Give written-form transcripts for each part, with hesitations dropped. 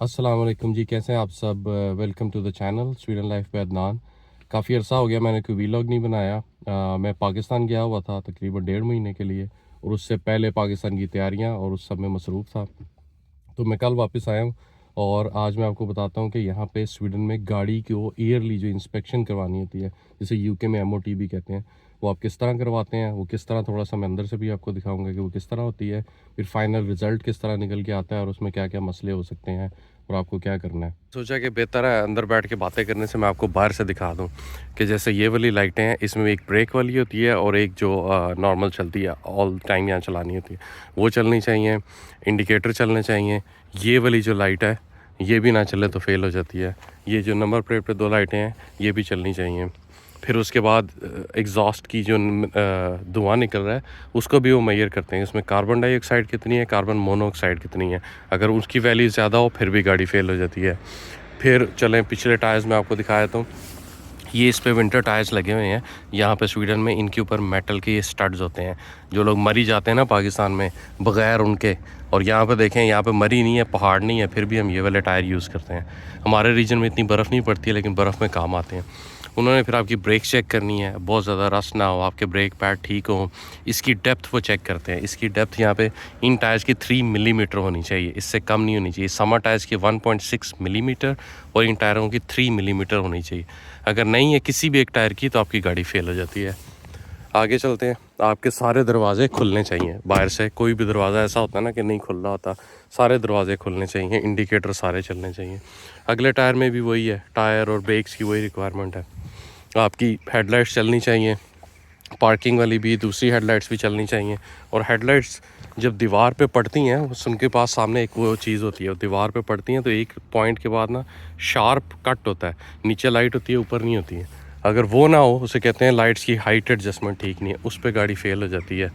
अस्सलाम वालेकुम जी, कैसे हैं आप सब। Welcome to the channel Sweden life पे अदनान। काफ़ी अर्सा हो गया मैंने कोई वीलॉग नहीं बनाया। मैं पाकिस्तान गया हुआ था तकरीबन 1.5 महीने के लिए, और उससे पहले पाकिस्तान की तैयारियां और उस सब में मसरूफ़ था। तो मैं कल वापस आया हूँ और आज मैं आपको बताता हूँ कि यहाँ पे स्वीडन में गाड़ी को ईयरली जो इंस्पेक्शन करवानी होती है, जिसे यूके में एमओटी भी कहते हैं, वो आप किस तरह करवाते हैं, वो किस तरह, थोड़ा सा मैं अंदर से भी आपको दिखाऊंगा कि वो किस तरह होती है, फिर फाइनल रिज़ल्ट किस तरह निकल के आता है और उसमें क्या क्या मसले हो सकते हैं और आपको क्या करना है। सोचा कि बेहतर है अंदर बैठ के बातें करने से मैं आपको बाहर से दिखा दूं कि जैसे ये वाली लाइटें हैं, इसमें एक ब्रेक वाली होती है और एक जो नॉर्मल चलती है, ऑल टाइम यहाँ चलानी होती है, वो चलनी चाहिए। इंडिकेटर चलने चाहिए। ये वाली जो लाइट है ये भी ना चले तो फेल हो जाती है। ये जो नंबर प्लेट पे 2 लाइटें हैं ये भी चलनी चाहिए। फिर उसके बाद एग्जॉस्ट की जो धुआं निकल रहा है उसको भी वो मेजर करते हैं, इसमें कार्बन डाइऑक्साइड कितनी है, कार्बन मोनोऑक्साइड कितनी है। अगर उसकी वैल्यू ज़्यादा हो फिर भी गाड़ी फेल हो जाती है। फिर चलें पिछले टायर्स में आपको दिखाया तो ये इस पे विंटर टायर्स लगे हुए हैं यहाँ पे स्वीडन में। इनके ऊपर मेटल के ये स्टड्स होते हैं। जो लोग मरी जाते हैं ना पाकिस्तान में बग़ैर उनके, और यहाँ पे देखें यहाँ पे मरी नहीं है, पहाड़ नहीं है, फिर भी हम ये वाले टायर यूज़ करते हैं। हमारे रीजन में इतनी बर्फ़ नहीं पड़ती है लेकिन बर्फ़ में काम आते हैं। उन्होंने फिर आपकी ब्रेक चेक करनी है, बहुत ज़्यादा रस्ट ना हो, आपके ब्रेक पैड ठीक हो, इसकी डेप्थ वो चेक करते हैं। इसकी डेप्थ यहाँ पे इन टायर्स की 3 मिलीमीटर होनी चाहिए, इससे कम नहीं होनी चाहिए। समर टायर्स की 1.6 मिलीमीटर और इन टायरों की 3 मिलीमीटर होनी चाहिए। अगर नहीं है किसी भी एक टायर की तो आपकी गाड़ी फेल हो जाती है। आगे चलते हैं। आपके सारे दरवाजे खुलने चाहिए, बाहर से कोई भी दरवाज़ा ऐसा होता है ना कि नहीं खुल रहा होता, सारे दरवाजे खुलने चाहिए, इंडिकेटर सारे चलने चाहिए। अगले टायर में भी वही है, टायर और ब्रेक्स की वही रिक्वायरमेंट है। आपकी हेडलाइट्स चलनी चाहिए, पार्किंग वाली भी, दूसरी हेडलाइट्स भी चलनी चाहिए। और हेडलाइट्स जब दीवार पे पड़ती हैं उनके पास सामने एक वो चीज़ होती है, दीवार पे पड़ती हैं तो एक पॉइंट के बाद ना शार्प कट होता है, नीचे लाइट होती है ऊपर नहीं होती है। अगर वो ना हो उसे कहते हैं लाइट्स की हाइट एडजस्टमेंट ठीक नहीं है, उस पर गाड़ी फेल हो जाती है।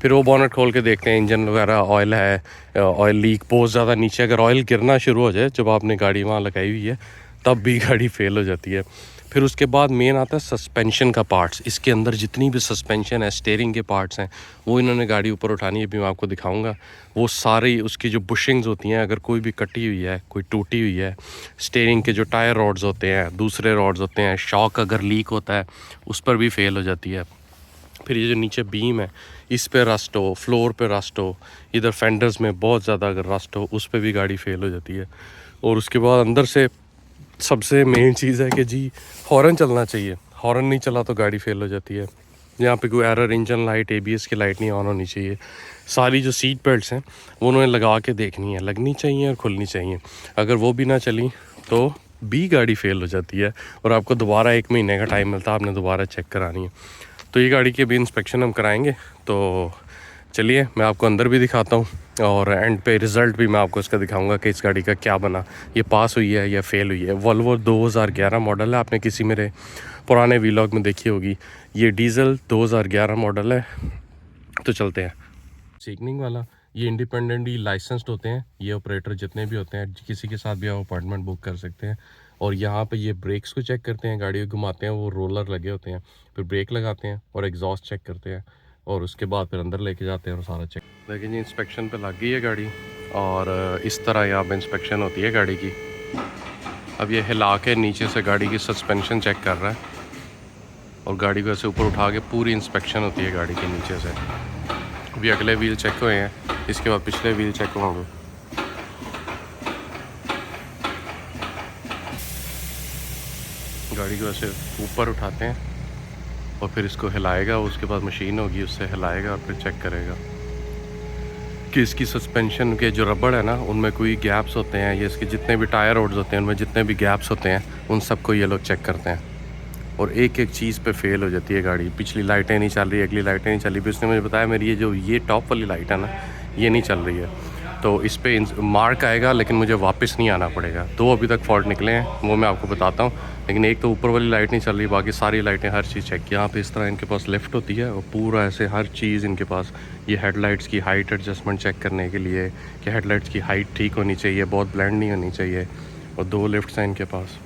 फिर वो बोनट खोल के देखते हैं इंजन वगैरह ऑयल है, ऑयल लीक बहुत ज़्यादा नीचे, अगर ऑयल गिरना शुरू हो जाए जब आपने गाड़ी वहाँ लगाई हुई है तब भी गाड़ी फेल हो जाती है। फिर उसके बाद मेन आता है सस्पेंशन का पार्ट्स। इसके अंदर जितनी भी सस्पेंशन है, स्टीयरिंग के पार्ट्स हैं, वो इन्होंने गाड़ी ऊपर उठानी है, भी मैं आपको दिखाऊंगा। वो सारी उसकी जो बुशिंग्स होती हैं, अगर कोई भी कटी हुई है, कोई टूटी हुई है, स्टीयरिंग के जो टायर रॉड्स होते हैं, दूसरे रॉड्स होते हैं, शॉक अगर लीक होता है उस पर भी फेल हो जाती है। फिर ये जो नीचे बीम है इस पे रस्ट हो, फ्लोर पे रस्ट हो, इधर फेंडर्स में बहुत ज़्यादा अगर रस्ट हो उस पर भी गाड़ी फेल हो जाती है। और उसके बाद अंदर से सबसे मेन चीज़ है कि जी हॉर्न चलना चाहिए, हॉर्न नहीं चला तो गाड़ी फेल हो जाती है। यहाँ पे कोई एरर, इंजन लाइट, एबीएस की लाइट नहीं ऑन होनी चाहिए। सारी जो सीट बेल्ट्स हैं वो उन्होंने लगा के देखनी है, लगनी चाहिए और खुलनी चाहिए। अगर वो भी ना चली तो भी गाड़ी फेल हो जाती है और आपको दोबारा 1 महीने का टाइम मिलता है, आपने दोबारा चेक करानी है। तो ये गाड़ी की भी इंस्पेक्शन हम कराएंगे। तो चलिए मैं आपको अंदर भी दिखाता हूँ और एंड पे रिज़ल्ट भी मैं आपको इसका दिखाऊंगा कि इस गाड़ी का क्या बना, ये पास हुई है या फेल हुई है। वॉल्वो 2011 मॉडल है, आपने किसी मेरे पुराने वीलॉग में देखी होगी। ये डीजल 2011 मॉडल है। तो चलते हैं। सीखनिंग वाला ये इंडिपेंडेंटली लाइसेंस्ड होते हैं, ये ऑपरेटर जितने भी होते हैं, किसी के साथ भी आप अपॉइंटमेंट बुक कर सकते हैं। और यहाँ पे ये ब्रेक्स को चेक करते हैं, गाड़ी को घुमाते हैं, वो रोलर लगे होते हैं, फिर ब्रेक लगाते हैं और एग्जॉस्ट चेक करते हैं और उसके बाद फिर अंदर लेके जाते हैं और सारा चेक। लेकिन ये इंस्पेक्शन पे लग गई है गाड़ी और इस तरह यहाँ पे इंस्पेक्शन होती है गाड़ी की। अब ये हिला के नीचे से गाड़ी की सस्पेंशन चेक कर रहा है और गाड़ी को ऐसे ऊपर उठा के पूरी इंस्पेक्शन होती है गाड़ी के नीचे से। अभी अगले व्हील चेक हुए हैं, इसके बाद पिछले व्हील चेक होंगे। गाड़ी को ऐसे ऊपर उठाते हैं और फिर इसको हिलाएगा, उसके बाद मशीन होगी उससे हिलाएगा और फिर चेक करेगा कि इसकी सस्पेंशन के जो रबड़ है ना उनमें कोई गैप्स होते हैं, ये इसके जितने भी टायर रोड्स होते हैं उनमें जितने भी गैप्स होते हैं उन सबको ये लोग चेक करते हैं। और एक एक चीज़ पे फेल हो जाती है गाड़ी। पिछली लाइटें नहीं चल रही, अगली लाइटें नहीं चल रही। उसने मुझे बताया मेरी ये टॉप वाली लाइट है ना ये नहीं चल रही है, तो इस पर मार्क आएगा लेकिन मुझे वापस नहीं आना पड़ेगा। 2 अभी तक फॉल्ट निकले हैं वो मैं आपको बताता हूँ, लेकिन एक तो ऊपर वाली लाइट नहीं चल रही, बाकी सारी लाइटें हर चीज़ चेक। यहाँ पे इस तरह इनके पास लिफ्ट होती है और पूरा ऐसे हर चीज़ इनके पास, ये हेडलाइट्स की हाइट एडजस्टमेंट चेक करने के लिए कि हेडलाइट्स की हाइट ठीक होनी चाहिए, बहुत ब्लेंड नहीं होनी चाहिए। और 2 लिफ्ट्स हैं इनके पास।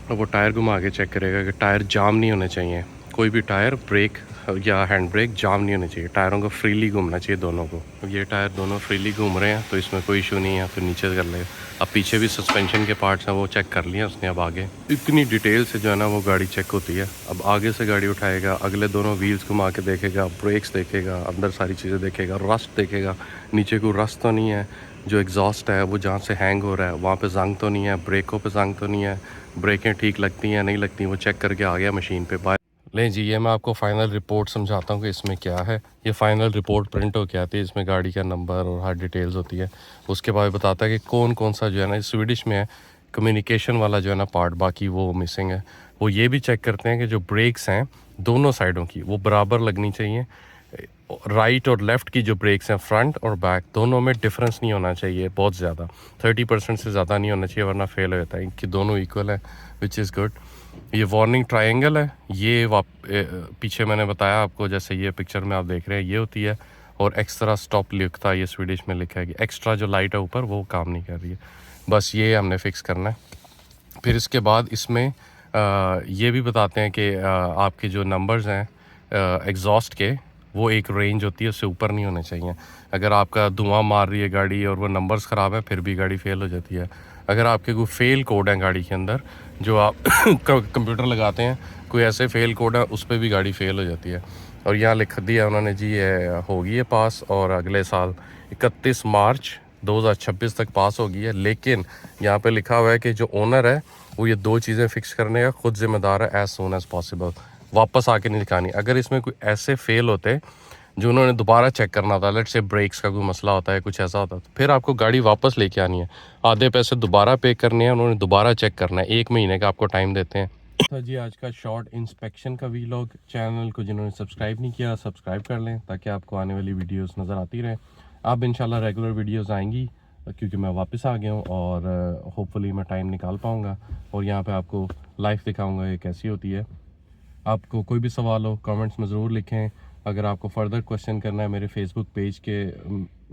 और वो टायर घुमा के चेक करेगा कि टायर जाम नहीं होने चाहिए, कोई भी टायर ब्रेक या हैंड ब्रेक जाम नहीं होने चाहिए, टायरों को फ्रीली घूमना चाहिए दोनों को। ये टायर दोनों फ्रीली घूम रहे हैं तो इसमें कोई इशू नहीं है, तो नीचे कर ले। अब पीछे भी सस्पेंशन के पार्ट्स हैं वो चेक कर लिए उसने। अब आगे इतनी डिटेल से जो है ना वो गाड़ी चेक होती है। अब आगे से गाड़ी उठाएगा, अगले दोनों व्हील्स घुमा के देखेगा, ब्रेक्स देखेगा, अंदर सारी चीज़ें देखेगा, रस्ट देखेगा, नीचे कोई रस्ट तो नहीं है, जो एग्जॉस्ट है वो जहाँ से हैंग हो रहा है वहाँ पे जंग तो नहीं है, ब्रेकों पे जंग तो नहीं है, ब्रेकें ठीक लगती हैं नहीं लगती, वो चेक करके आ गया मशीन पे। बाय लें जी, ये मैं आपको फ़ाइनल रिपोर्ट समझाता हूँ कि इसमें क्या है। ये फ़ाइनल रिपोर्ट प्रिंट होके आती है, इसमें गाड़ी का नंबर और हर डिटेल्स होती है। उसके बाद बताता है कि कौन कौन सा जो है ना, स्वीडिश में है कम्युनिकेशन वाला जो है ना पार्ट, बाकी वो मिसिंग है। वो ये भी चेक करते हैं कि जो ब्रेक्स हैं दोनों साइडों की वो बराबर लगनी चाहिए। राइट और लेफ़्ट की जो ब्रेक्स हैं फ्रंट और बैक दोनों में डिफरेंस नहीं होना चाहिए बहुत ज़्यादा, 30% से ज़्यादा नहीं होना चाहिए वरना फेल हो जाता है। इनकी दोनों इक्वल है, विच इज़ गुड। ये वार्निंग ट्रायंगल है, ये पीछे मैंने बताया आपको, जैसे ये पिक्चर में आप देख रहे हैं ये होती है। और एक्स्ट्रा स्टॉप लिखता है, ये स्वीडिश में लिखा है कि एक्स्ट्रा जो लाइट है ऊपर वो काम नहीं कर रही है। बस ये हमने फ़िक्स करना है। फिर इसके बाद इसमें ये भी बताते हैं कि आपके जो नंबर्स हैं एग्जॉस्ट के, वो एक रेंज होती है, उससे ऊपर नहीं होने चाहिए। अगर आपका धुआं मार रही है गाड़ी और वो नंबर्स ख़राब है फिर भी गाड़ी फेल हो जाती है। अगर आपके कोई फेल कोड हैं गाड़ी के अंदर जो आप कंप्यूटर लगाते हैं, कोई ऐसे फेल कोड है उस पर भी गाड़ी फेल हो जाती है। और यहाँ लिख दिया उन्होंने जी ये होगी है पास, और अगले साल 31 मार्च 2026 तक पास होगी है। लेकिन यहाँ पे लिखा हुआ है कि जो ओनर है वो ये 2 चीज़ें फ़िक्स करने का खुद ज़िम्मेदार है, एज़ सून एज़ पॉसिबल, वापस आके नहीं दिखानी। अगर इसमें कोई ऐसे फेल होते जो उन्होंने दोबारा चेक करना था, लेट्स से ब्रेक्स का कोई मसला होता है, कुछ ऐसा होता है, तो फिर आपको गाड़ी वापस लेके आनी है, आधे पैसे दोबारा पे करने हैं, उन्होंने दोबारा चेक करना है, 1 महीने का आपको टाइम देते हैं। था जी आज का शॉर्ट इंस्पेक्शन का वीलॉग। चैनल को जिन्होंने सब्सक्राइब नहीं किया सब्सक्राइब कर लें ताकि आपको आने वाली वीडियोस नज़र आती रहें। अब इंशाल्लाह रेगुलर वीडियोस आएंगी क्योंकि मैं वापस आ गया हूँ और होपफुली मैं टाइम निकाल पाऊँगा और यहाँ पे आपको लाइफ दिखाऊँगा ये कैसी होती है। आपको कोई भी सवाल हो कमेंट्स में ज़रूर लिखें। अगर आपको फर्दर क्वेश्चन करना है मेरे फेसबुक पेज के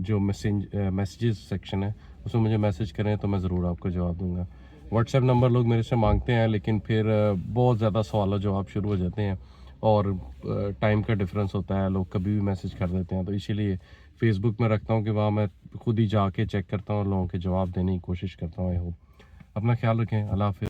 जो मैसेजेस सेक्शन है उसमें मुझे मैसेज करें तो मैं ज़रूर आपको जवाब दूंगा। व्हाट्सएप नंबर लोग मेरे से मांगते हैं लेकिन फिर बहुत ज़्यादा सवाल जवाब शुरू हो जाते हैं और टाइम का डिफरेंस होता है, लोग कभी भी मैसेज कर देते हैं, तो इसीलिए फ़ेसबुक में रखता हूँ कि वहाँ मैं खुद ही जाके चेक करता हूँ और लोगों के जवाब देने की कोशिश करता हूँ। आई होप अपना ख्याल रखें। अल्लाह हाफ़िज़।